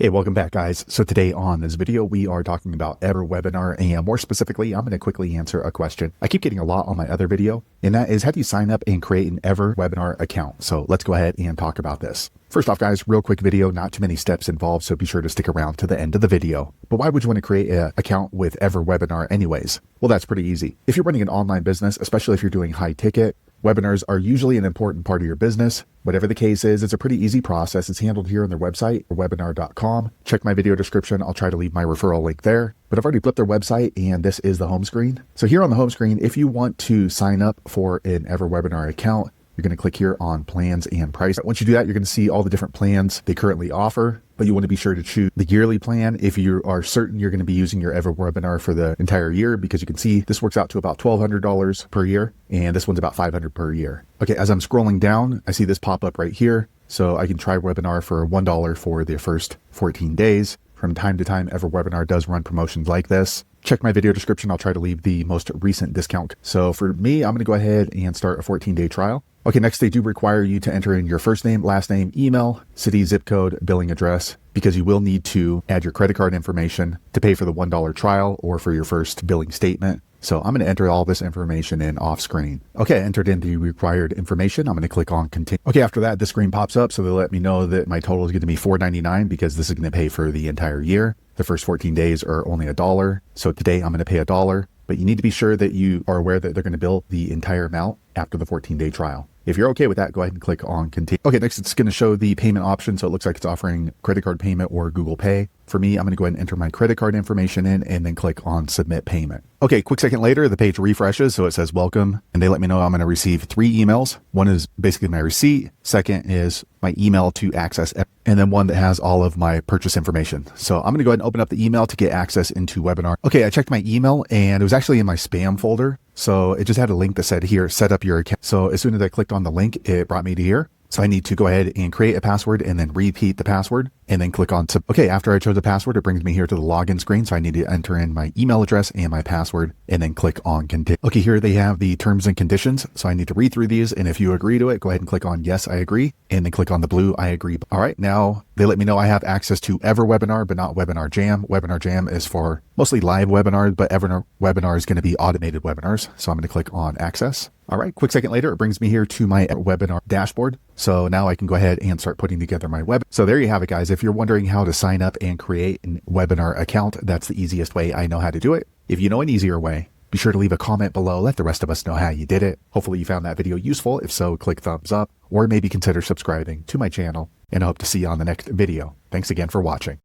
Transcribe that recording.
Hey, welcome back, guys. So today on this video, we are talking about EverWebinar, and more specifically, I'm going to quickly answer a question I keep getting a lot on my other video, and that is, how do you sign up and create an EverWebinar account? So let's go ahead and talk about this. First off, guys, real quick video, not too many steps involved, so be sure to stick around to the end of the video. But why would you want to create an account with EverWebinar anyways? Well, that's pretty easy. If you're running an online business, especially if you're doing high ticket, webinars are usually an important part of your business. Whatever the case is, it's a pretty easy process. It's handled here on their website, webinar.com. Check my video description. I'll try to leave my referral link there. But I've already flipped their website, and this is the home screen. So here on the home screen, if you want to sign up for an EverWebinar account, you're going to click here on plans and price. Once you do that, you're going to see all the different plans they currently offer, but you want to be sure to choose the yearly plan if you are certain you're going to be using your EverWebinar for the entire year, because you can see this works out to about $1,200 per year, and this one's about $500 per year. Okay, as I'm scrolling down, I see this pop up right here. So I can try webinar for $1 for the first 14 days. From time to time, EverWebinar does run promotions like this. Check my video description. I'll try to leave the most recent discount. So for me, I'm going to go ahead and start a 14-day trial. Okay, next they do require you to enter in your first name, last name, email, city, zip code, billing address, because you will need to add your credit card information to pay for the $1 trial or for your first billing statement. So I'm going to enter all this information in off screen. Okay, I entered in the required information. I'm going to click on continue. Okay, after that, the screen pops up. So they let me know that my total is going to be $4.99 because this is going to pay for the entire year. The first 14 days are only $1. So today I'm going to pay $1, but you need to be sure that you are aware that they're going to bill the entire amount after the 14-day trial. If you're okay with that, go ahead and click on continue. Okay, next it's going to show the payment option. So it looks like it's offering credit card payment or Google Pay. For me, I'm going to go ahead and enter my credit card information in and then click on submit payment. Okay, quick second later, the page refreshes. So it says welcome, and they let me know I'm going to receive 3 emails. One is basically my receipt. Second is my email to access, and then one that has all of my purchase information. So I'm going to go ahead and open up the email to get access into webinar. Okay, I checked my email and it was actually in my spam folder. So it just had a link that said here, set up your account. So as soon as I clicked on the link, it brought me to here. So I need to go ahead and create a password and then repeat the password and then click on okay, after I chose the password, it brings me here to the login screen. So I need to enter in my email address and my password and then click on continue. Okay, here they have the terms and conditions. So I need to read through these. And if you agree to it, go ahead and click on yes, I agree. And then click on the blue, I agree. All right, now they let me know I have access to EverWebinar, but not Webinar Jam. Webinar Jam is for mostly live webinars, but EverWebinar is going to be automated webinars. So I'm going to click on access. All right, quick second later, it brings me here to my webinar dashboard. So now I can go ahead and start putting together my web. So there you have it, guys. If you're wondering how to sign up and create a webinar account, that's the easiest way I know how to do it. If you know an easier way, be sure to leave a comment below. Let the rest of us know how you did it. Hopefully you found that video useful. If so, click thumbs up or maybe consider subscribing to my channel, and I hope to see you on the next video. Thanks again for watching.